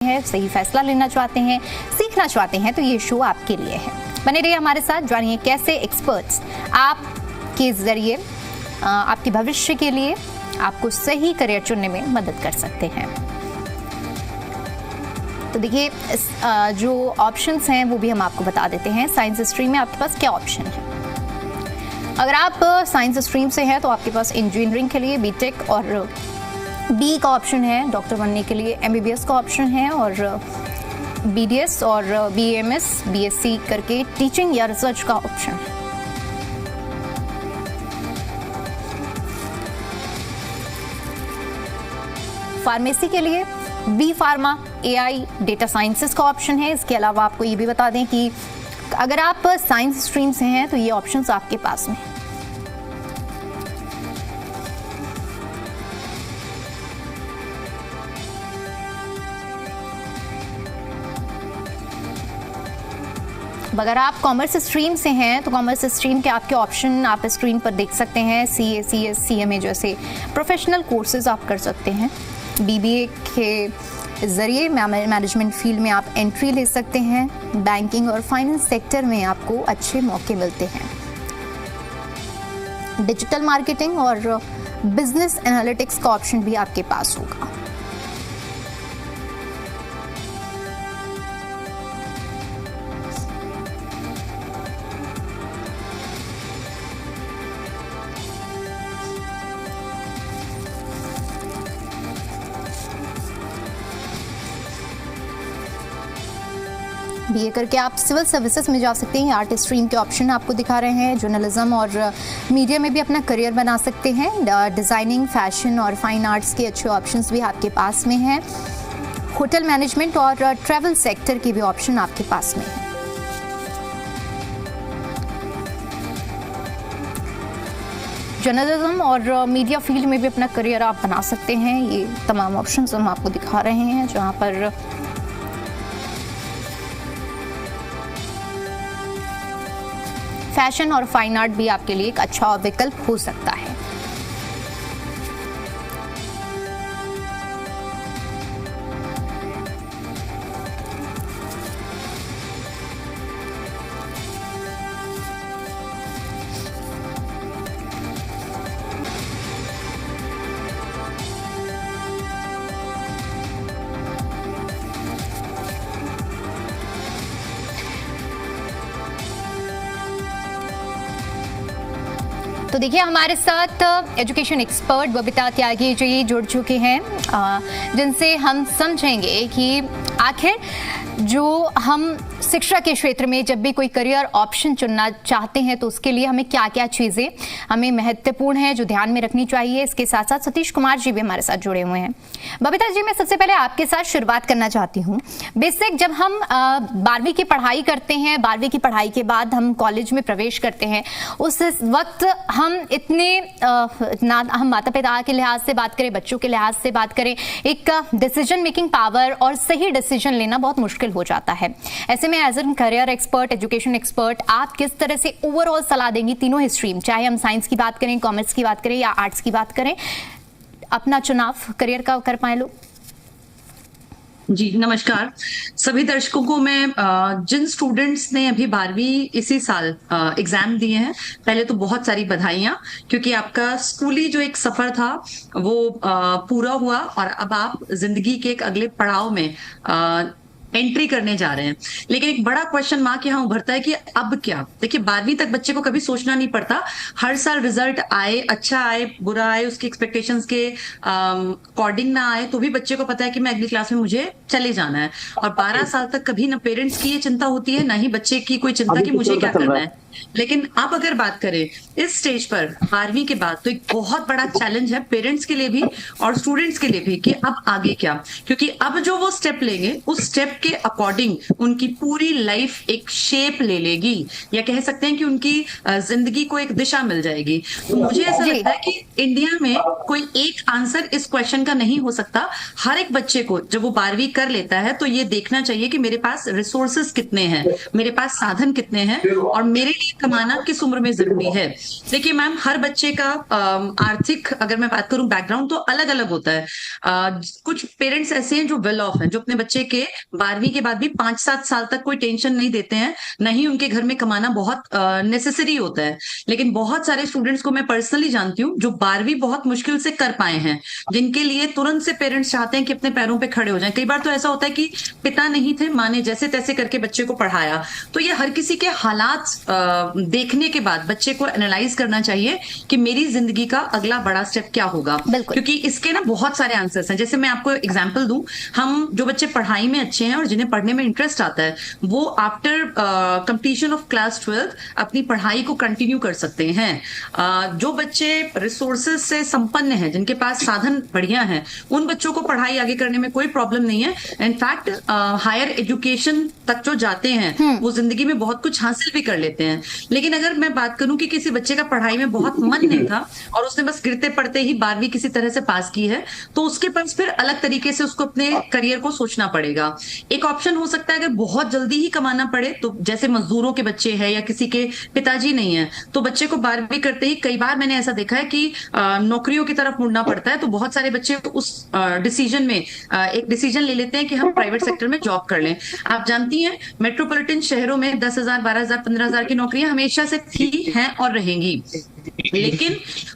हैं, सही फैसला लेना चाहते हैं, सीखना चाहते हैं तो ये शो आपके लिए है। बने रहिए हमारे साथ, जानिए कैसे एक्सपर्ट्स आपके जरिए आपके भविष्य के लिए आपको सही करियर चुनने में मदद कर सकते हैं। तो देखिए जो ऑप्शंस हैं वो भी हम आपको बता देते हैं। साइंस स्ट्रीम में आपके पास क्या ऑप्शन है? अगर आप साइंस स्ट्रीम से हैं तो आपके पास इंजीनियरिंग के लिए बीटेक और बी का ऑप्शन है, डॉक्टर बनने के लिए एमबीबीएस का ऑप्शन है और बीडीएस और बीएमएस बीएससी करके टीचिंग या रिसर्च का ऑप्शन है। फार्मेसी के लिए B pharma, AI, data sciences का ऑप्शन है। इसके अलावा आपको ये भी बता दें कि अगर आप साइंस स्ट्रीम से हैं तो ये ऑप्शंस आपके पास में। अगर आप कॉमर्स स्ट्रीम से हैं तो कॉमर्स स्ट्रीम के आपके ऑप्शन आप स्क्रीन पर देख सकते हैं। सीए, सीएस, सीएमए जैसे प्रोफेशनल कोर्सेज आप कर सकते हैं। बीबीए के ज़रिए मैनेजमेंट फील्ड में आप एंट्री ले सकते हैं। बैंकिंग और फाइनेंस सेक्टर में आपको अच्छे मौके मिलते हैं। डिजिटल मार्केटिंग और बिजनेस एनालिटिक्स का ऑप्शन भी आपके पास होगा। बीए करके आप सिविल सर्विसेज में जा सकते हैं। आर्ट स्ट्रीम के ऑप्शन आपको दिखा रहे हैं। जर्नलिज्म और मीडिया में भी अपना करियर बना सकते हैं। डिज़ाइनिंग, फैशन और फाइन आर्ट्स के अच्छे ऑप्शंस भी आपके पास में हैं। होटल मैनेजमेंट और ट्रैवल सेक्टर के भी ऑप्शन आपके पास में हैं। जर्नलिज्म और मीडिया फील्ड में भी अपना करियर आप बना सकते हैं। ये तमाम ऑप्शंस हम आपको दिखा रहे हैं, जहां पर फैशन और फाइन आर्ट भी आपके लिए एक अच्छा विकल्प हो सकता है। तो देखिए हमारे साथ एजुकेशन एक्सपर्ट बबीता त्यागी जी जुड़ चुके हैं, जिनसे हम समझेंगे कि आखिर जो हम शिक्षा के क्षेत्र में जब भी कोई करियर ऑप्शन चुनना चाहते हैं तो उसके लिए हमें क्या क्या चीज़ें हमें महत्वपूर्ण है जो ध्यान में रखनी चाहिए। इसके साथ साथ सतीश कुमार जी भी हमारे साथ जुड़े हुए हैं। बबीता जी, मैं सबसे पहले आपके साथ शुरुआत करना चाहती हूँ। बेसिक जब हम 12वीं की पढ़ाई करते हैं, 12वीं की पढ़ाई के बाद हम कॉलेज में प्रवेश करते हैं, उस वक्त हम इतने हम माता पिता के लिहाज से बात करें, बच्चों के लिहाज से बात करें, एक डिसीजन मेकिंग पावर और सही डिसीजन लेना बहुत मुश्किल हो जाता है। ऐसे में as an career expert, education expert, आप किस तरह से ओवरऑल सलाह देंगी तीनों ही स्ट्रीम, चाहे हम साइंस की बात करें, कॉमर्स की बात करें या आर्ट्स की बात करें, अपना चुनाव करियर का कर पाए लोग? जी नमस्कार सभी दर्शकों को। मैं जिन स्टूडेंट्स ने अभी 12वीं इसी साल एग्जाम दिए हैं, पहले तो बहुत सारी बधाइयां, क्योंकि आपका स्कूली जो एक सफर था वो पूरा हुआ और अब आप जिंदगी के एक अगले पड़ाव में एंट्री करने जा रहे हैं। लेकिन एक बड़ा क्वेश्चन मार्क यहाँ उभरता है कि अब क्या। देखिए 12वीं तक बच्चे को कभी सोचना नहीं पड़ता, हर साल रिजल्ट आए, अच्छा आए, बुरा आए, उसके एक्सपेक्टेशंस के अकॉर्डिंग ना आए तो भी बच्चे को पता है कि मैं अगली क्लास में मुझे चले जाना है। और 12 साल तक कभी ना पेरेंट्स की ये चिंता होती है, ना ही बच्चे की कोई चिंता कि मुझे क्या करना है। लेकिन अब अगर बात करें इस स्टेज पर 12वीं के बाद, तो एक बहुत बड़ा चैलेंज है पेरेंट्स के लिए भी और स्टूडेंट्स के लिए भी कि अब आगे क्या। क्योंकि अब जो वो स्टेप लेंगे उस स्टेप के अकॉर्डिंग उनकी पूरी लाइफ एक शेप ले लेगी, या कह सकते हैं कि उनकी जिंदगी को एक दिशा मिल जाएगी। तो मुझे ऐसा लगता है कि इंडिया में कोई एक आंसर इस क्वेश्चन का नहीं हो सकता। हर एक बच्चे को जब वो 12वीं कर लेता है तो ये देखना चाहिए कि मेरे पास रिसोर्सेस कितने हैं, मेरे पास साधन कितने हैं और मेरे लिए कमाना किस उम्र में जरूरी है? देखिए मैम, हर बच्चे का आर्थिक, अगर मैं बात करूं बैकग्राउंड, तो अलग अलग होता है। कुछ पेरेंट्स ऐसे हैं जो वेल ऑफ हैं, जो अपने बच्चे के 12वीं के बाद भी 5-7 साल तक कोई टेंशन नहीं देते हैं, नहीं उनके घर में कमाना बहुत नेसेसरी होता है। लेकिन बहुत सारे स्टूडेंट्स को मैं पर्सनली जानती हूँ जो 12वीं बहुत मुश्किल से कर पाए हैं, जिनके लिए तुरंत से पेरेंट्स चाहते हैं कि अपने पैरों पे खड़े हो जाएं। कई बार तो ऐसा होता है कि पिता नहीं थे, माँ ने जैसे तैसे करके बच्चे को पढ़ाया। तो ये हर किसी के हालात देखने के बाद बच्चे को एनालाइज करना चाहिए कि मेरी जिंदगी का अगला बड़ा स्टेप क्या होगा, क्योंकि इसके ना बहुत सारे आंसर्स हैं। जैसे मैं आपको एग्जांपल दूं, हम जो बच्चे पढ़ाई में अच्छे हैं और जिन्हें पढ़ने में इंटरेस्ट आता है, वो आफ्टर कंप्लीशन ऑफ क्लास 12 अपनी पढ़ाई को कंटिन्यू कर सकते हैं। जो बच्चे रिसोर्सेज से संपन्न हैं, जिनके पास साधन बढ़िया हैं, उन बच्चों को पढ़ाई आगे करने में कोई प्रॉब्लम नहीं है। इनफैक्ट हायर एजुकेशन तक जो जाते हैं वो जिंदगी में बहुत कुछ हासिल भी कर लेते हैं। लेकिन अगर मैं बात करूं कि किसी बच्चे का पढ़ाई में बहुत मन नहीं था और उसने बस गिरते पड़ते ही 12वीं किसी तरह से पास की है, तो उसके पास फिर अलग तरीके से उसको अपने करियर को सोचना पड़ेगा। एक ऑप्शन हो सकता है, अगर बहुत जल्दी ही कमाना पड़े, तो जैसे मजदूरों के बच्चे हैं या किसी के पिताजी नहीं है, तो बच्चे को 12वीं करते ही, कई बार मैंने ऐसा देखा है कि नौकरियों की तरफ मुड़ना पड़ता है। तो बहुत सारे बच्चे उस डिसीजन में एक डिसीजन ले लेते हैं कि हम प्राइवेट सेक्टर में जॉब कर लें। आप जानती हैं, मेट्रोपॉलिटन शहरों में 10,000, 12,000, 15,000 की नौकरियां हमेशा से थी, हैं और रहेंगी, लेकिन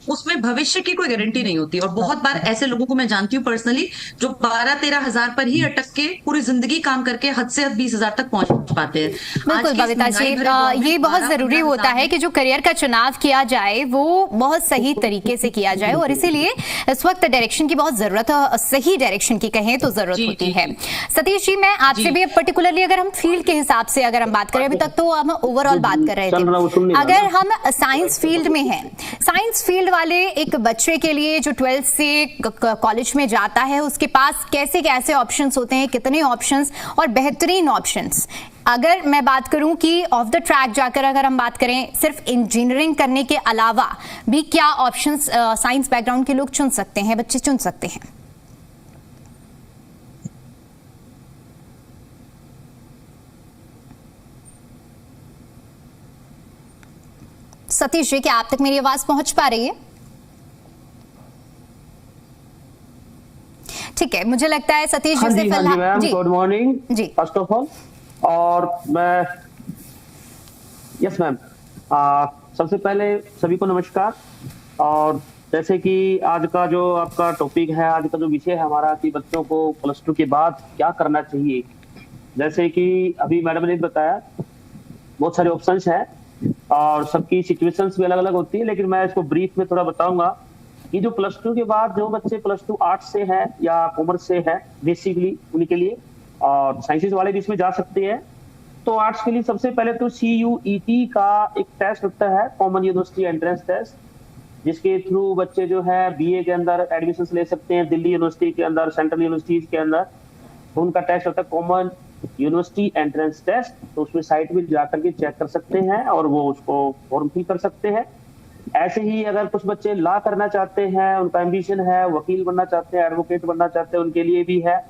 उसमें भविष्य की कोई गारंटी नहीं होती। और बहुत बार ऐसे लोगों को मैं जानती हूँ पर्सनली, जो 12-13 हजार पर ही अटक के पूरी जिंदगी काम करके हद से हद 20,000 तक पहुंच पाते हैं। बिल्कुल बबीता जी, ये बहुत जरूरी होता है कि जो करियर का चुनाव किया जाए वो बहुत सही तरीके से किया जाए, और इसीलिए इस वक्त डायरेक्शन की बहुत जरूरत है, सही डायरेक्शन की कहें तो जरूरत होती है। सतीश जी, मैं आपसे भी पर्टिकुलरली अगर हम फील्ड के हिसाब से अगर हम बात करें, अभी तक तो हम ओवरऑल बात कर रहे थे, अगर हम साइंस फील्ड में हैं, साइंस फील्ड वाले एक बच्चे के लिए जो 12th से कॉलेज में जाता है, उसके पास कैसे कैसे ऑप्शंस होते हैं, कितने ऑप्शंस और बेहतरीन ऑप्शंस? अगर मैं बात करूं कि ऑफ द ट्रैक जाकर अगर हम बात करें, सिर्फ इंजीनियरिंग करने के अलावा भी क्या ऑप्शंस साइंस बैकग्राउंड के लोग चुन सकते हैं, बच्चे चुन सकते हैं? सतीश जी, क्या आप तक मेरी आवाज पहुंच पा रही है? ठीक है, मुझे लगता है सतीश जी से फिलहाल जी, गुड मॉर्निंग जी, फर्स्ट ऑफ ऑल। और मैं यस मैम, सबसे पहले सभी को नमस्कार। और जैसे कि आज का जो आपका टॉपिक है, आज का जो विषय है हमारा, कि बच्चों को +2 के बाद क्या करना चाहिए, जैसे कि अभी मैडम ने बताया, बहुत सारे ऑप्शंस हैं और सबकी सिचुएशंस भी अलग अलग होती है। लेकिन मैं इसको ब्रीफ में थोड़ा बताऊंगा कि जो +2 के बाद जो बच्चे +2 आर्ट्स से है या कॉमर्स से है, बेसिकली उनके लिए, और साइंसेज वाले भी इसमें जा सकते हैं। तो आर्ट्स के लिए सबसे पहले तो CUET का एक टेस्ट होता है, कॉमन यूनिवर्सिटी एंट्रेंस टेस्ट, जिसके थ्रू बच्चे जो है BA के अंदर एडमिशन ले सकते हैं, दिल्ली यूनिवर्सिटी के अंदर, सेंट्रल यूनिवर्सिटीज के अंदर। तो उनका टेस्ट होता है कॉमन यूनिवर्सिटी एंट्रेंस टेस्ट। तो उसमें साइट में जाकर के चेक कर सकते हैं और वो उसको फॉर्म फिल कर सकते हैं। ऐसे ही अगर कुछ बच्चे लॉ करना चाहते हैं, उनका एम्बिशन है, वकील बनना चाहते हैं, एडवोकेट बनना चाहते हैं, उनके लिए भी है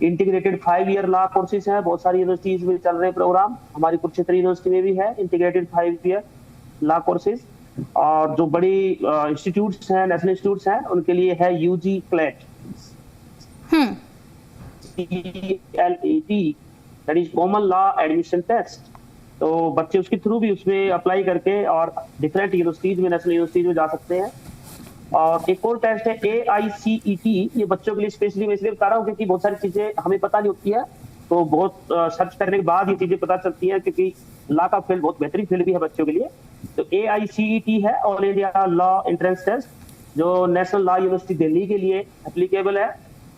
इंटीग्रेटेड 5 ईयर लॉ कोर्सेज हैं। बहुत सारी यूनिवर्सिटीज में चल रहे हैं प्रोग्राम, हमारी कुरुक्षेत्र यूनिवर्सिटी में भी है इंटीग्रेटेड 5 ईयर लॉ कोर्सेज। और जो बड़ी इंस्टीट्यूट्स हैं, नेशनल इंस्टीट्यूट्स हैं, उनके लिए है UG CLET, CLET, that is common law admission test. तो बच्चे उसके थ्रू भी उसमें अप्लाई करके और डिफरेंट यूनिवर्सिटीज में, नेशनल यूनिवर्सिटीज में जा सकते हैं। और एक और टेस्ट है AICET, ये बच्चों के लिए स्पेशली मैं इसलिए बता रहा हूँ क्योंकि बहुत सारी चीजें हमें पता नहीं होती है, तो बहुत सर्च करने के बाद ये चीजें पता चलती है, क्योंकि लॉ का फील्ड बहुत बेहतरीन फील्ड भी है बच्चों के लिए। तो AICET है, all India law entrance test, जो नेशनल लॉ यूनिवर्सिटी दिल्ली के लिए एप्लीकेबल है।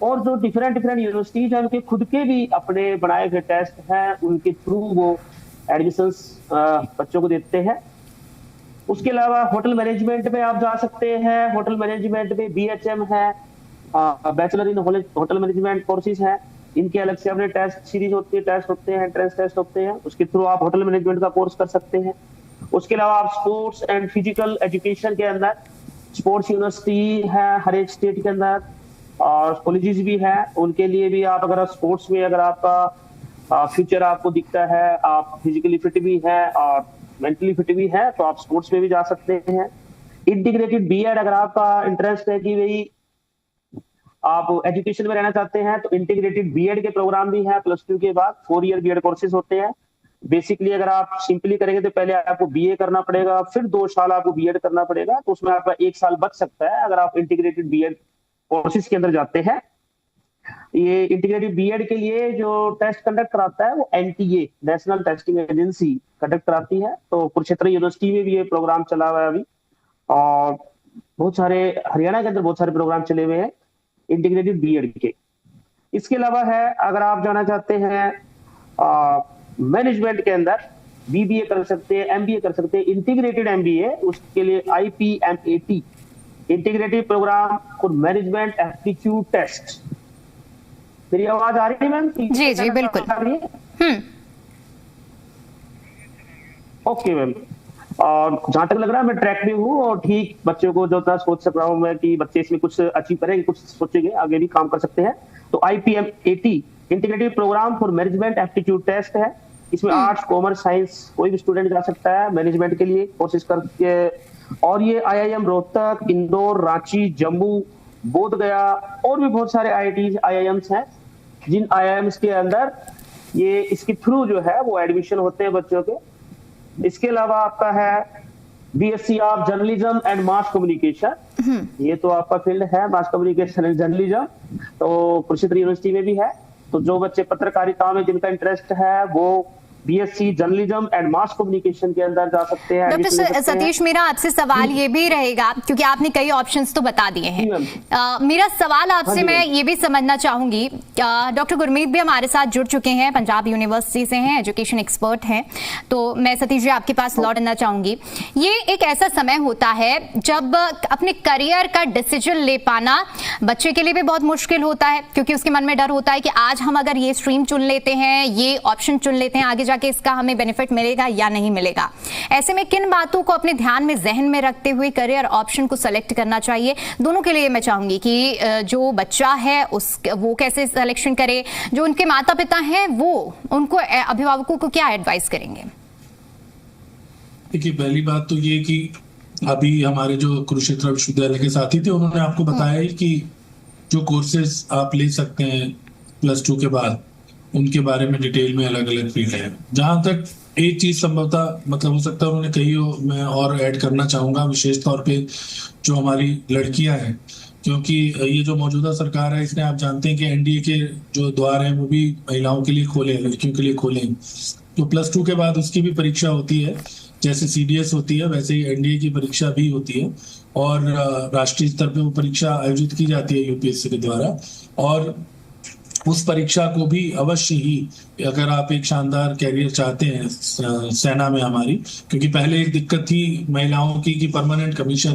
और जो डिफरेंट यूनिवर्सिटीज है, उनके खुद के भी अपने बनाए गए टेस्ट हैं, उनके थ्रू वो एडमिशंस बच्चों को देते हैं। उसके अलावा होटल मैनेजमेंट में आप जा सकते हैं। होटल मैनेजमेंट में BHM है, bachelor in hotel management courses हैं। इनके अलग से अपने टेस्ट सीरीज होती है, टेस्ट होते हैं, एंट्रेंस टेस्ट होते हैं, उसके थ्रू आप होटल मैनेजमेंट का कोर्स कर सकते हैं। उसके अलावा आप स्पोर्ट्स एंड फिजिकल एजुकेशन के अंदर स्पोर्ट्स यूनिवर्सिटी है हर एक स्टेट के अंदर, और कॉलेजेस भी है, उनके लिए भी आप अगर स्पोर्ट्स में अगर आपका फ्यूचर आपको दिखता है, आप फिजिकली फिट भी हैं और मेंटली फिट भी है, तो आप स्पोर्ट्स में भी जा सकते हैं। इंटीग्रेटेड बीएड, अगर आपका इंटरेस्ट है कि भाई आप एजुकेशन में रहना चाहते हैं, तो इंटीग्रेटेड बीएड के प्रोग्राम भी है। +2 के बाद 4 ईयर बीएड कोर्सेज होते हैं। बेसिकली अगर आप सिंपली करेंगे तो पहले आपको बीए करना पड़ेगा, फिर 2 साल आपको बीएड करना पड़ेगा, तो उसमें आपका 1 साल बच सकता है अगर आप इंटीग्रेटेड बीएड कोर्सेज के अंदर जाते हैं। ये इंटीग्रेटेड बीएड के लिए जो टेस्ट कंडक्ट कराता है वो NTA, national testing agency conduct कराती है। तो कुरुक्षेत्र यूनिवर्सिटी में भी ये प्रोग्राम चला हुआ है अभी, और बहुत सारे हरियाणा के अंदर बहुत सारे प्रोग्राम चले हुए हैं इंटीग्रेटेड बीएड के। इसके अलावा है, अगर आप जाना चाहते हैं मैनेजमेंट के अंदर, बीबीए कर सकते हैं, एमबीए कर सकते हैं, इंटीग्रेटेड एमबीए, उसके लिए IPMAT, integrated program for management aptitude test. मेरी आवाज आ रही है मैम? जी जी बिल्कुल। Okay ma'am. और जहां तक लग रहा है मैं ट्रैक में हूँ, और ठीक बच्चों को जो था सोच सक रहा हूँ मैं कि बच्चे इसमें कुछ अचीव करेंगे, कुछ सोचेंगे, आगे भी काम कर सकते हैं। तो IPMAT integrated program for management aptitude test है। इसमें आर्ट्स, कॉमर्स, साइंस कोई भी स्टूडेंट जा सकता है मैनेजमेंट के लिए कोर्सेज करके। और ये आईआईएम रोहतक, इंदौर, रांची, जम्मू, बोध गया और भी बहुत सारे आईआईएम्स हैं, जिन आईआईएम्स के अंदर ये इसके थ्रू जो है वो एडमिशन होते हैं बच्चों के। इसके अलावा आपका है BSc of journalism and mass communication, ये तो आपका फील्ड है, मास कम्युनिकेशन एंड जर्नलिज्म, तो कुरुक्षेत्र यूनिवर्सिटी में भी है। तो जो बच्चे पत्रकारिता में जिनका इंटरेस्ट है वो BSc journalism and mass communication के अंदर जा सकते हैं। डॉक्टर सतीश, मेरा आपसे सवाल ये भी रहेगा, क्योंकि आपने कई ऑप्शंस तो बता दिए हैं, मेरा सवाल आपसे मैं ये भी समझना चाहूंगी, डॉक्टर गुरमीत भी हमारे साथ जुड़ चुके हैं, पंजाब यूनिवर्सिटी से हैं, एजुकेशन एक्सपर्ट हैं, तो मैं सतीश जी आपके पास लौटना चाहूंगी। ये एक ऐसा समय होता है जब अपने करियर का डिसीजन ले पाना बच्चे के लिए भी बहुत मुश्किल होता है, क्योंकि उसके मन में डर होता है कि आज हम अगर ये स्ट्रीम चुन लेते हैं, ये ऑप्शन चुन लेते हैं, आगे जाके इसका हमें बेनिफिट मिलेगा या नहीं मिलेगा। ऐसे में किन बातों को अपने ध्यान में, जहन में रखते हुए करियर ऑप्शन को सेलेक्ट करना चाहिए? दोनों के लिए मैं चाहूंगी कि जो बच्चा है वो कैसे सिलेक्शन करे, जो उनके माता पिता हैं वो उनको, अभिभावकों को क्या एडवाइस करेंगे? देखिए, पहली बात तो ये कि अभी हमारे जो कुरुक्षेत्र विश्वविद्यालय के साथी थे, उन्होंने आपको बताया कि जो कोर्सेज आप ले सकते हैं +2 के बाद, उनके बारे में डिटेल में अलग अलग फील्ड है। जहां तक एक चीज संभवतः मतलब हो सकता है उन्होंने कही हो, मैं और ऐड करना चाहूंगा, विशेष तौर पे जो हमारी लड़कियां हैं, क्योंकि ये जो मौजूदा सरकार है, इसने आप जानते हैं कि एनडीए के जो द्वार हैं वो भी महिलाओं के लिए खोले, लड़कियों के लिए खोले। तो +2 के बाद उसकी भी परीक्षा होती है, जैसे सीडीएस होती है वैसे ही एनडीए की परीक्षा भी होती है, और राष्ट्रीय स्तर पर वो परीक्षा आयोजित की जाती है यूपीएससी के द्वारा। और उस परीक्षा को भी अवश्य ही, अगर आप एक शानदार कैरियर चाहते हैं सेना में हमारी, क्योंकि पहले एक दिक्कत थी महिलाओं की कि परमानेंट कमीशन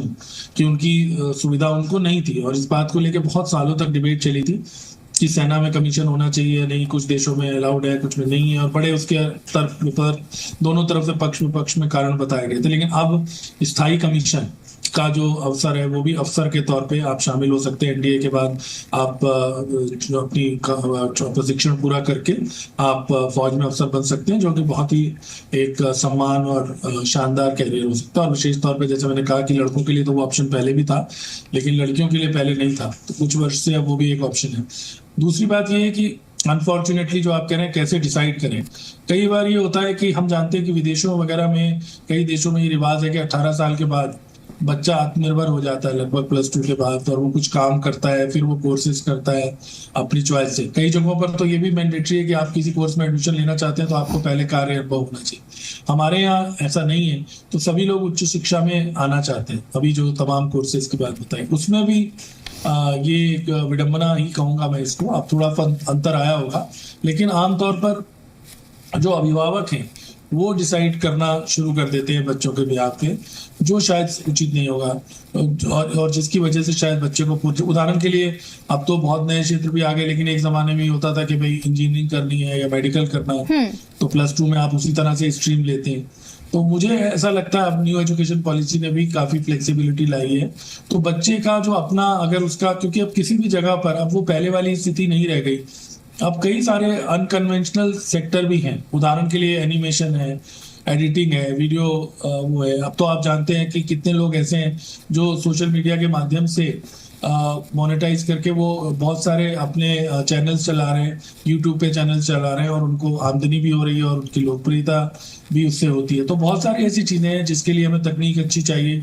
की उनकी सुविधा उनको नहीं थी, और इस बात को लेकर बहुत सालों तक डिबेट चली थी कि सेना में कमीशन होना चाहिए नहीं, कुछ देशों में अलाउड है, कुछ में नहीं है, और बड़े उसके तरफ पर दोनों तरफ से पक्ष में कारण बताए गए थे। लेकिन अब स्थायी कमीशन का जो अवसर है वो भी अफसर के तौर पे आप शामिल हो सकते हैं। एनडीए के बाद आप जो अपनी प्रशिक्षण पूरा करके आप फौज में अफसर बन सकते हैं, जो कि बहुत ही एक सम्मान और शानदार कैरियर हो सकता है। और विशेष तौर पे जैसे मैंने कहा कि लड़कों के लिए तो वो ऑप्शन पहले भी था, लेकिन लड़कियों के लिए पहले नहीं था, तो कुछ वर्ष से अब वो भी एक ऑप्शन है। दूसरी बात ये है कि अनफॉर्चुनेटली जो आप कह रहे हैं कैसे डिसाइड करें, कई बार ये होता है कि हम जानते हैं कि विदेशों वगैरह में, कई देशों में ये रिवाज है कि 18 साल के बाद बच्चा आत्मनिर्भर हो जाता है लगभग +2 के बाद, और वो कुछ काम करता है, फिर वो कोर्सेज करता है अपनी चॉइस से। कई जगहों पर तो ये भी मैंडेटरी है कि आप किसी कोर्स में एडमिशन लेना चाहते हैं तो आपको पहले कार्य अनुभव होना चाहिए। हमारे यहाँ ऐसा नहीं है, तो सभी लोग उच्च शिक्षा में आना चाहते हैं। अभी जो तमाम कोर्सेज की बात बताई उसमें भी ये एक विडंबना ही कहूंगा मैं इसको, अब थोड़ा अंतर आया होगा, लेकिन आमतौर पर जो अभिभावक हैं वो डिसाइड करना शुरू कर देते हैं बच्चों के ब्याह पे, जो शायद उचित नहीं होगा, और जिसकी वजह से शायद बच्चे को उदाहरण के लिए अब तो बहुत नए क्षेत्र भी आ गए, लेकिन एक जमाने में होता था कि भाई इंजीनियरिंग करनी है या मेडिकल करना है तो +2 में आप उसी तरह से स्ट्रीम लेते हैं। तो मुझे ऐसा लगता है अब न्यू एजुकेशन पॉलिसी ने भी काफी फ्लेक्सिबिलिटी लाई है, तो बच्चे का जो अपना, अगर उसका, क्योंकि अब किसी भी जगह पर अब वो पहले वाली स्थिति नहीं रह गई अब कई सारे अनकन्वेंशनल सेक्टर भी हैं। उदाहरण के लिए एनिमेशन है, एडिटिंग है, वीडियो वो है। अब तो आप जानते हैं कि कितने लोग ऐसे हैं जो सोशल मीडिया के माध्यम से मोनेटाइज करके वो बहुत सारे अपने चैनल्स चला रहे हैं, यूट्यूब पे चैनल्स चला रहे हैं और उनको आमदनी भी हो रही है और उनकी लोकप्रियता भी उससे होती है। तो बहुत सारी ऐसी चीजें हैं जिसके लिए हमें तकनीक अच्छी चाहिए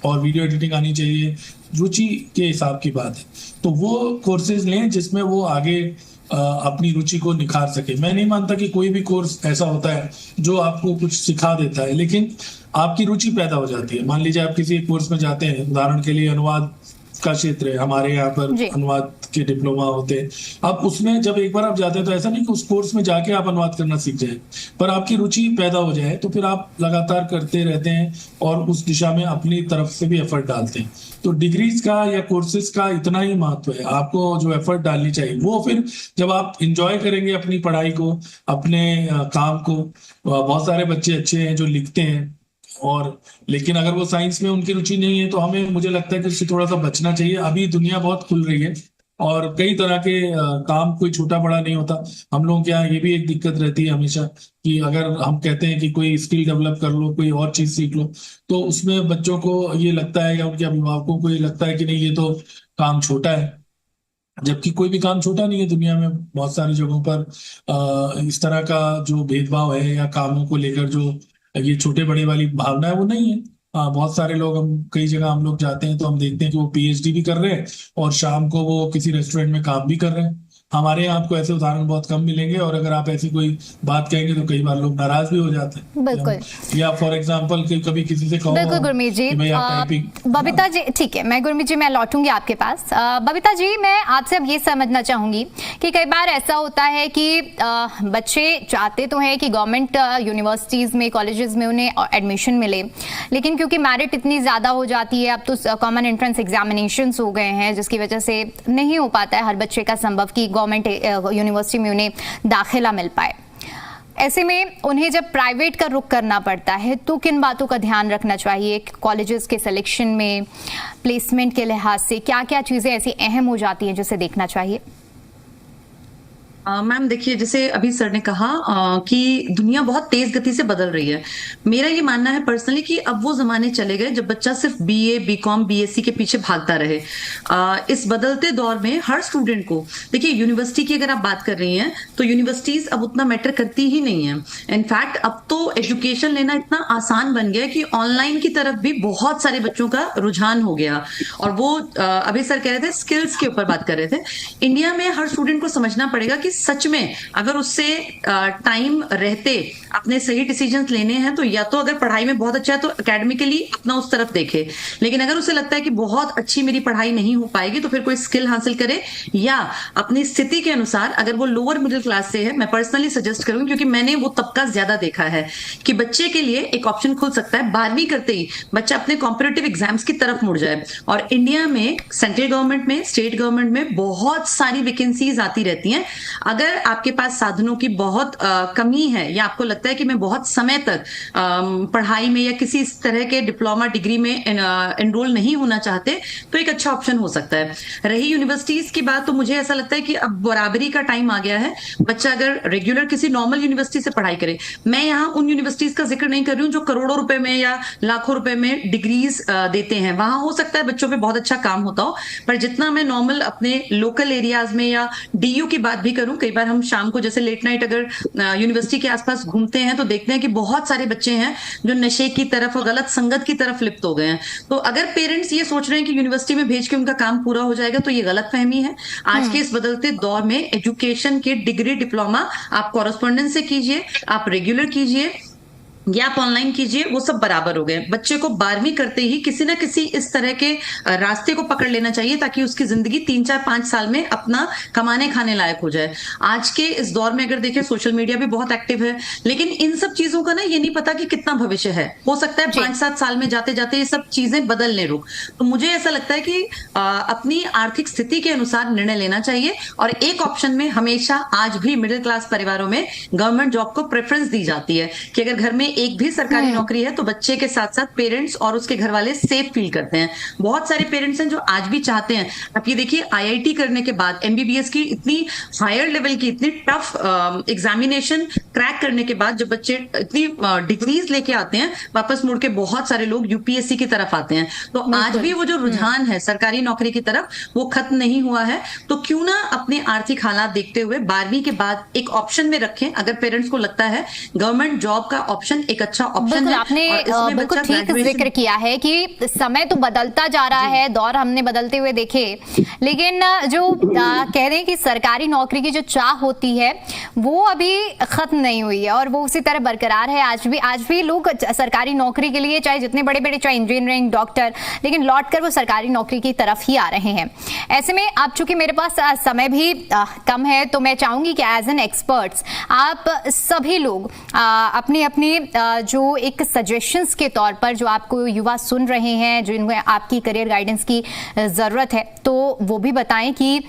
और वीडियो एडिटिंग आनी चाहिए, रुचि के हिसाब की बात है। तो वो कोर्सेज लें जिसमें वो आगे अपनी रुचि को निखार सके। मैं नहीं मानता कि कोई भी कोर्स ऐसा होता है जो आपको कुछ सिखा देता है, लेकिन आपकी रुचि पैदा हो जाती है। मान लीजिए आप किसी कोर्स में जाते हैं, उदाहरण के लिए अनुवाद का क्षेत्र है, हमारे यहाँ पर अनुवाद के डिप्लोमा होते हैं। अब उसमें जब एक बार आप जाते हैं तो ऐसा नहीं कि उस कोर्स में जाके आप अनुवाद करना सीख जाए, पर आपकी रुचि पैदा हो जाए तो फिर आप लगातार करते रहते हैं और उस दिशा में अपनी तरफ से भी एफर्ट डालते हैं। तो डिग्रीज का या कोर्सेज का इतना ही महत्व है, आपको जो एफर्ट डालनी चाहिए वो फिर जब आप इंजॉय करेंगे अपनी पढ़ाई को, अपने काम को। बहुत सारे बच्चे अच्छे हैं जो लिखते हैं और लेकिन अगर वो साइंस में उनकी रुचि नहीं है तो हमें, मुझे लगता है कि उससे थोड़ा सा बचना चाहिए। अभी दुनिया बहुत खुल रही है और कई तरह के काम कोई छोटा बड़ा नहीं होता। हम लोगों के यहाँ ये भी एक दिक्कत रहती है हमेशा कि अगर हम कहते हैं कि कोई स्किल डेवलप कर लो, कोई और चीज सीख लो, तो उसमें बच्चों को ये लगता है या उनके अभिभावकों को ये लगता है कि नहीं ये तो काम छोटा है, जबकि कोई भी काम छोटा नहीं है। दुनिया में बहुत सारी जगहों पर इस तरह का जो भेदभाव है या कामों को लेकर जो ये छोटे बड़े वाली भावना है वो नहीं है। बहुत सारे लोग, हम कई जगह हम लोग जाते हैं तो हम देखते हैं कि वो पीएचडी भी कर रहे हैं और शाम को वो किसी रेस्टोरेंट में काम भी कर रहे हैं। हमारे यहाँ आपको ऐसे उदाहरण बहुत कम मिलेंगे और अगर आप ऐसी कोई बात कहेंगे तो कई बार लोग नाराज भी हो जाते हैं। बिल्कुल। या फॉर एग्जांपल कि कभी किसी से कहो बिल्कुल गुरमीत जी, बबीता जी, ठीक है, मैं गुरमीत जी मैं लौटूंगी आपके पास। बबीता जी, मैं आपसे अब ये समझना चाहूंगी कि कई बार ऐसा होता है कि बच्चे चाहते तो हैं कि गवर्नमेंट यूनिवर्सिटीज में, कॉलेजेस में उन्हें एडमिशन मिले, लेकिन क्योंकि मेरिट इतनी ज्यादा हो जाती है, अब तो कॉमन एंट्रेंस एग्जामिनेशन हो गए हैं जिसकी वजह से नहीं हो पाता है हर बच्चे का संभव कि गवर्नमेंट यूनिवर्सिटी में उन्हें दाखिला मिल पाए। ऐसे में उन्हें जब प्राइवेट का रुख करना पड़ता है तो किन बातों का ध्यान रखना चाहिए? कॉलेजेस के सिलेक्शन में, प्लेसमेंट के लिहाज से क्या क्या चीजें ऐसी अहम हो जाती हैं जिसे देखना चाहिए? मैम देखिए, जैसे अभी सर ने कहा कि दुनिया बहुत तेज गति से बदल रही है। मेरा ये मानना है पर्सनली कि अब वो जमाने चले गए जब बच्चा सिर्फ बीए, बीकॉम, बीएससी के पीछे भागता रहे। इस बदलते दौर में हर स्टूडेंट को, देखिए यूनिवर्सिटी की अगर आप बात कर रही हैं तो यूनिवर्सिटीज अब उतना मैटर करती ही नहीं है। इनफैक्ट अब तो एजुकेशन लेना इतना आसान बन गया कि ऑनलाइन की तरफ भी बहुत सारे बच्चों का रुझान हो गया। और वो अभी सर कह रहे थे स्किल्स के ऊपर बात कर रहे थे। इंडिया में हर स्टूडेंट को समझना पड़ेगा कि सच में अगर उससे टाइम रहते अपने सही डिसीजंस लेने हैं तो या तो अगर पढ़ाई में बहुत अच्छा है तो एकेडमिकली अपना उस तरफ देखे, लेकिन अगर उसे लगता है कि बहुत अच्छी मेरी पढ़ाई नहीं हो पाएगी तो फिर कोई स्किल हासिल करे या अपनी स्थिति के अनुसार, अगर वो लोअर मिडिल क्लास से है, मैं पर्सनली सजेस्ट करूंगी क्योंकि मैंने वो तबका ज्यादा देखा है कि बच्चे के लिए एक ऑप्शन खुल सकता है 12वीं करते ही बच्चा अपने कॉम्पिटिटिव एग्जाम्स की तरफ मुड़ जाए। और इंडिया में सेंट्रल गवर्नमेंट में, स्टेट गवर्नमेंट में बहुत सारी वैकेंसीज आती रहती हैं। अगर आपके पास साधनों की बहुत कमी है या आपको लगता है कि मैं बहुत समय तक पढ़ाई में या किसी इस तरह के डिप्लोमा डिग्री में एनरोल नहीं होना चाहते तो एक अच्छा ऑप्शन हो सकता है। रही यूनिवर्सिटीज की बात, तो मुझे ऐसा लगता है कि अब बराबरी का टाइम आ गया है। बच्चा अगर रेगुलर किसी नॉर्मल यूनिवर्सिटी से पढ़ाई करे, मैं यहाँ उन यूनिवर्सिटीज का जिक्र नहीं कर रही हूँ जो करोड़ों रुपए में या लाखों रुपए में डिग्रीज देते हैं, वहां हो सकता है बच्चों पे बहुत अच्छा काम होता हो, पर जितना मैं नॉर्मल अपने लोकल एरियाज में या डीयू की बात भी करूं, कई बार हम शाम को जैसे लेट नाइट अगर यूनिवर्सिटी के आसपास घूमते हैं तो देखते हैं कि बहुत सारे बच्चे हैं जो नशे की तरफ और गलत संगत की तरफ लिप्त हो गए हैं। तो अगर पेरेंट्स ये सोच रहे हैं कि यूनिवर्सिटी में भेज के उनका काम पूरा हो जाएगा तो ये गलत फहमी है। आज के इस बदलते दौर में एजुकेशन के डिग्री, डिप्लोमा आप कॉरेस्पॉन्डेंस से कीजिए, आप रेगुलर कीजिए या आप ऑनलाइन कीजिए, वो सब बराबर हो गए। बच्चे को 12वीं करते ही किसी ना किसी इस तरह के रास्ते को पकड़ लेना चाहिए ताकि उसकी जिंदगी 3, 4, 5 साल में अपना कमाने खाने लायक हो जाए। आज के इस दौर में अगर देखें सोशल मीडिया भी बहुत एक्टिव है, लेकिन इन सब चीजों का ना ये नहीं पता कि कितना भविष्य है। हो सकता है 5-7 साल में जाते जाते ये सब चीजें बदलने रुक। तो मुझे ऐसा लगता है कि अपनी आर्थिक स्थिति के अनुसार निर्णय लेना चाहिए। और एक ऑप्शन में हमेशा आज भी मिडिल क्लास परिवारों में गवर्नमेंट जॉब को प्रेफरेंस दी जाती है कि अगर घर में एक भी सरकारी नौकरी है तो बच्चे के साथ साथ पेरेंट्स और उसके घर वाले सेफ फील करते हैं। बहुत सारे पेरेंट्स हैं जो आज भी चाहते हैं, आप ये देखिए IIT करने के बाद, MBBS की इतनी हायर लेवल की इतनी टफ एग्जामिनेशन क्रैक करने के बाद जब बच्चे इतनी डिग्रीज लेके आते हैं, वापस मुड़ के बहुत सारे लोग UPSC की तरफ आते हैं। तो आज भी वो जो रुझान है सरकारी नौकरी की तरफ वो खत्म नहीं हुआ है। तो क्यों ना अपने आर्थिक हालात देखते हुए 12वीं के बाद एक ऑप्शन में रखें, अगर पेरेंट्स को लगता है गवर्नमेंट जॉब का ऑप्शन एक अच्छा ऑप्शन है। आपने बिल्कुल ठीक जिक्र किया है कि समय तो बदलता जा रहा है, दौर हमने बदलते हुए देखे, लेकिन जो कह रहे हैं कि सरकारी नौकरी की जो चाह होती है वो अभी खत्म नहीं हुई है और वो उसी तरह बरकरार है। आज भी लोग सरकारी नौकरी के लिए, चाहे जितने बड़े बड़े, चाहे इंजीनियरिंग, डॉक्टर, लेकिन लौट कर वो सरकारी नौकरी की तरफ ही आ रहे हैं। ऐसे में अब चूंकि मेरे पास समय भी कम है तो मैं चाहूंगी कि एज एन एक्सपर्ट्स आप सभी लोग अपनी अपनी जो एक सजेशंस के तौर पर, जो आपको युवा सुन रहे हैं, जिनमें आपकी करियर गाइडेंस की जरूरत है, तो वो भी बताएं कि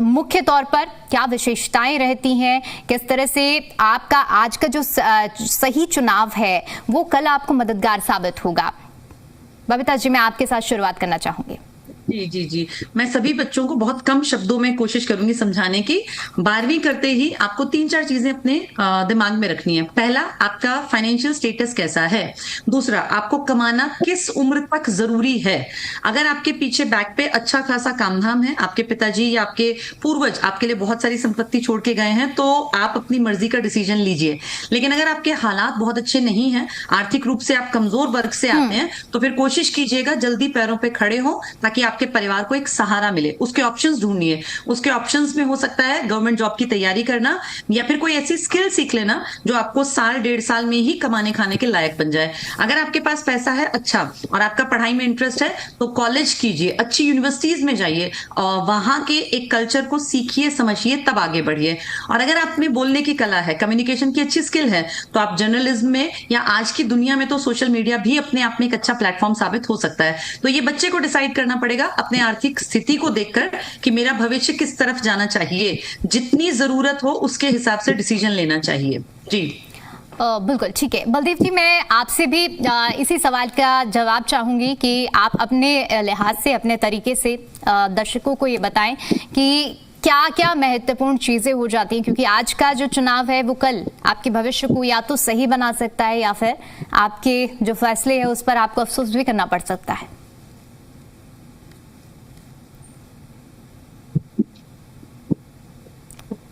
मुख्य तौर पर क्या विशेषताएं रहती हैं, किस तरह से आपका आज का जो सही चुनाव है वो कल आपको मददगार साबित होगा। बबीता जी, मैं आपके साथ शुरुआत करना चाहूंगी। जी, मैं सभी बच्चों को बहुत कम शब्दों में कोशिश करूंगी समझाने की। 12वीं करते ही आपको 3-4 चीजें अपने दिमाग में रखनी है। पहला, आपका फाइनेंशियल स्टेटस कैसा है। दूसरा, आपको कमाना किस उम्र तक जरूरी है। अगर आपके पीछे बैक पे अच्छा खासा काम धाम है, आपके पिताजी या आपके पूर्वज आपके लिए बहुत सारी संपत्ति छोड़ के गए हैं, तो आप अपनी मर्जी का डिसीजन लीजिए। लेकिन अगर आपके हालात बहुत अच्छे नहीं हैं, आर्थिक रूप से आप कमजोर वर्ग से आते हैं, तो फिर कोशिश कीजिएगा जल्दी पैरों पे खड़े हो ताकि आपके परिवार को एक सहारा मिले। उसके ऑप्शंस ढूंढिए। उसके ऑप्शंस में हो सकता है गवर्नमेंट जॉब की तैयारी करना या फिर कोई ऐसी स्किल सीख लेना जो आपको 1-1.5 साल में ही कमाने खाने के लायक बन जाए। अगर आपके पास पैसा है अच्छा और आपका पढ़ाई में इंटरेस्ट है तो कॉलेज कीजिए, अच्छी यूनिवर्सिटीज में जाइए और वहां के एक कल्चर को सीखिए, समझिए, तब आगे बढ़िए। और अगर आप में बोलने की कला है, कम्युनिकेशन की अच्छी स्किल है, तो आप जर्नलिज्म में या आज की दुनिया में तो सोशल मीडिया भी अपने आप में एक अच्छा प्लेटफॉर्म साबित हो सकता है। तो ये बच्चे को डिसाइड करना पड़ेगा अपने आर्थिक स्थिति को देखकर कि मेरा भविष्य किस तरफ जाना चाहिए। जितनी जरूरत हो उसके हिसाब से डिसीजन लेना चाहिए। जी बिल्कुल ठीक है। बलदेव जी, मैं आपसे भी इसी सवाल का जवाब चाहूंगी कि आप अपने लिहाज से, अपने तरीके से दर्शकों को ये बताएं कि क्या क्या महत्वपूर्ण चीजें हो जाती हैं, क्योंकि आज का जो चुनाव है वो कल आपके भविष्य को या तो सही बना सकता है या फिर आपके जो फैसले हैं उस पर आपको अफसोस भी करना पड़ सकता है।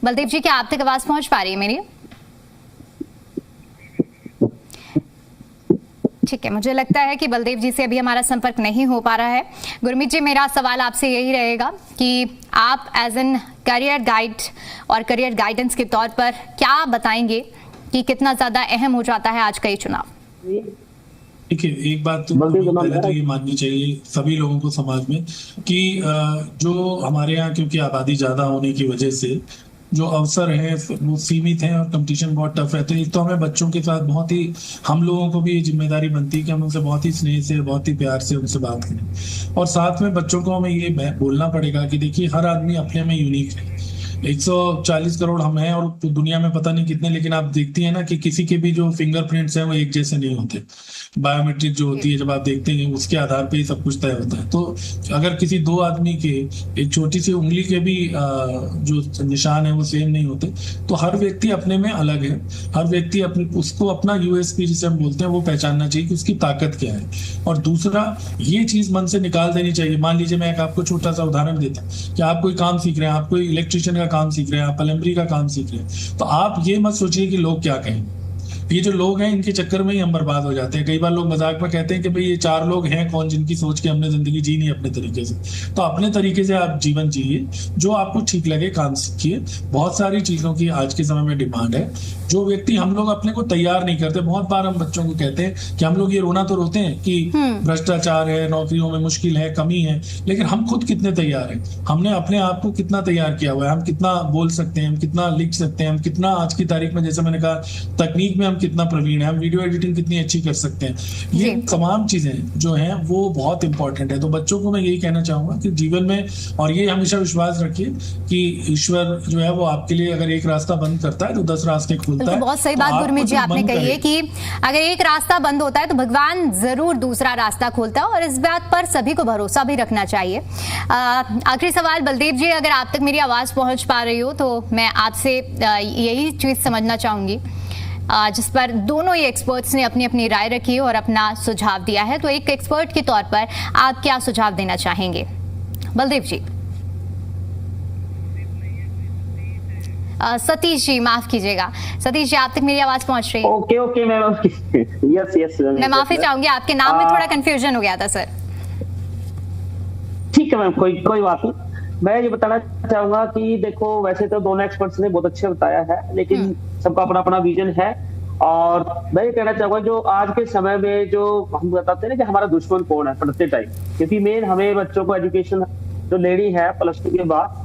बलदेव जी, क्या आप तक आवाज पहुंच पा रही है मेरी? ठीक है, मुझे लगता है कि बलदेव जी से अभी हमारा संपर्क नहीं हो पा रहा है। गुरमीत जी, मेरा सवाल आपसे यही रहेगा कि आप एज एन करियर गाइड और करियर गाइडेंस के तौर पर क्या बताएंगे कि कितना ज्यादा अहम हो जाता है आज का ये चुनाव? देखिए, एक बात तो पहले तो ये माननी चाहिए सभी लोगों को समाज में कि जो हमारे यहाँ, क्योंकि आबादी ज्यादा होने की वजह से जो अवसर है वो सीमित है और कंपटीशन बहुत टफ रहते हैं। तो हमें बच्चों के साथ बहुत ही, हम लोगों को भी ये जिम्मेदारी बनती है कि हम उनसे बहुत ही स्नेह से, बहुत ही प्यार से उनसे बात करें। और साथ में बच्चों को हमें ये बोलना पड़ेगा कि देखिए, हर आदमी अपने में यूनिक है। 140 करोड़ हम हैं और तो दुनिया में पता नहीं कितने, लेकिन आप देखती हैं ना कि किसी के भी जो फिंगरप्रिंट्स हैं वो एक जैसे नहीं होते। बायोमेट्रिक जो होती है, जब आप देखते हैं उसके आधार पे ही सब कुछ तय होता है। तो अगर किसी 2 आदमी के एक छोटी सी उंगली के भी जो निशान है वो सेम नहीं होते, तो हर व्यक्ति अपने में अलग है। हर व्यक्ति अपने, उसको अपना USP जिसे हम बोलते हैं वो पहचानना चाहिए कि उसकी ताकत क्या है। और दूसरा, ये चीज मन से निकाल देनी चाहिए। मान लीजिए, मैं एक आपको छोटा सा उदाहरण देता हूँ कि आप कोई काम सीख रहे हैं, आप कोई इलेक्ट्रिशियन का काम सीख रहे हैं, आप प्लम्बरी का काम सीख रहे हैं, तो आप ये मत सोचिए कि लोग क्या कहेंगे। ये जो लोग हैं इनके चक्कर में ही हम बर्बाद हो जाते हैं। कई बार लोग मजाक में कहते हैं कि भाई ये 4 लोग हैं कौन जिनकी सोच के हमने जिंदगी जी नहीं अपने तरीके से। तो अपने तरीके से आप जीवन जिए, जो आपको ठीक लगे काम सीखिए। बहुत सारी चीजों की आज के समय में डिमांड है। जो व्यक्ति, हम लोग अपने को तैयार नहीं करते। बहुत बार हम बच्चों को कहते हैं कि हम लोग ये रोना तो रोते हैं कि भ्रष्टाचार है, नौकरियों में मुश्किल है, कमी है, लेकिन हम खुद कितने तैयार हैं? हमने अपने आप को कितना तैयार किया हुआ है? हम कितना बोल सकते हैं, हम कितना लिख सकते हैं, हम कितना आज की तारीख में, जैसे मैंने कहा, तकनीक में हम कितना प्रवीण है, हम वीडियो एडिटिंग कितनी अच्छी कर सकते हैं। ये तमाम चीजें जो हैं वो बहुत इंपॉर्टेंट है। तो बच्चों को मैं यही कहना चाहूंगा कि जीवन में, और ये हमेशा विश्वास रखिए कि ईश्वर जो है वो आपके लिए अगर एक रास्ता बंद करता है तो 10 रास्ते खोल बिल्कुल, है। बहुत सही तो बात आपको गुरमीत जी जो आपने मन कही है करे, कि अगर एक रास्ता बंद होता है तो भगवान जरूर दूसरा रास्ता खोलता है, और इस बात पर सभी को भरोसा भी रखना चाहिए। आखिरी सवाल बलदेव जी, अगर आप तक मेरी आवाज पहुंच पा रही हो तो मैं आपसे यही चीज समझना चाहूंगी, जिस पर दोनों ही एक्सपर्ट्स ने अपनी अपनी राय रखी और अपना सुझाव दिया है। तो एक एक्सपर्ट के तौर पर आप क्या सुझाव देना चाहेंगे बलदेव जी? सतीश जी माफ कीजिएगा, सतीश जी आप तक मेरी आवाज पहुंच रही है? ओके मैम, यस यस मैं माफी चाहूंगी, आपके नाम में थोड़ा कंफ्यूजन हो गया था सर। ठीक है मैम, कोई बात नहीं। मैं ये बताना चाहूंगा कि देखो, वैसे तो दोनों एक्सपर्ट्स ने बहुत अच्छे बताया है, लेकिन सबका अपना अपना विजन है। और मैं ये कहना चाहूंगा, जो आज के समय में जो हम बताते हैं ना कि हमारा दुश्मन कौन है पढ़ते टाइम, क्योंकि मेन हमें बच्चों को एजुकेशन जो लेनी है +2 के बाद,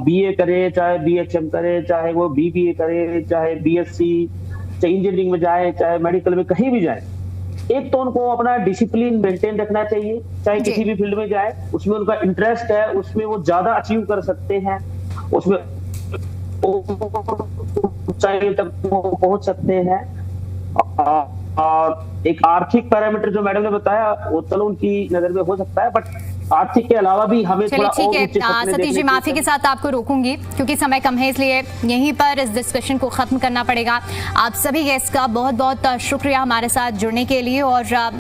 BA करे, चाहे BHM करे, चाहे वो BBA करे, चाहे BSc, चाहे इंजीनियरिंग में जाए, चाहे मेडिकल में, कहीं भी जाए, एक तो उनको अपना डिसिप्लिन मेंटेन रखना चाहिए। चाहे किसी भी फील्ड में जाए, उसमें उनका इंटरेस्ट है, उसमें वो ज्यादा अचीव कर सकते हैं, उसमें ऊंचाई तक वो पहुंच सकते हैं। और एक आर्थिक पैरामीटर जो मैडम ने बताया, वो चलो उनकी नजर में हो सकता है, बट आर्थिक के अलावा भी हमें थोड़ा ठीक और है ऊंचे सपने सतीश जी, देखने माफी के साथ आपको रोकूंगी क्योंकि समय कम है, इसलिए यहीं पर इस डिस्कशन को खत्म करना पड़ेगा। आप सभी गेस्ट का बहुत बहुत शुक्रिया हमारे साथ जुड़ने के लिए। और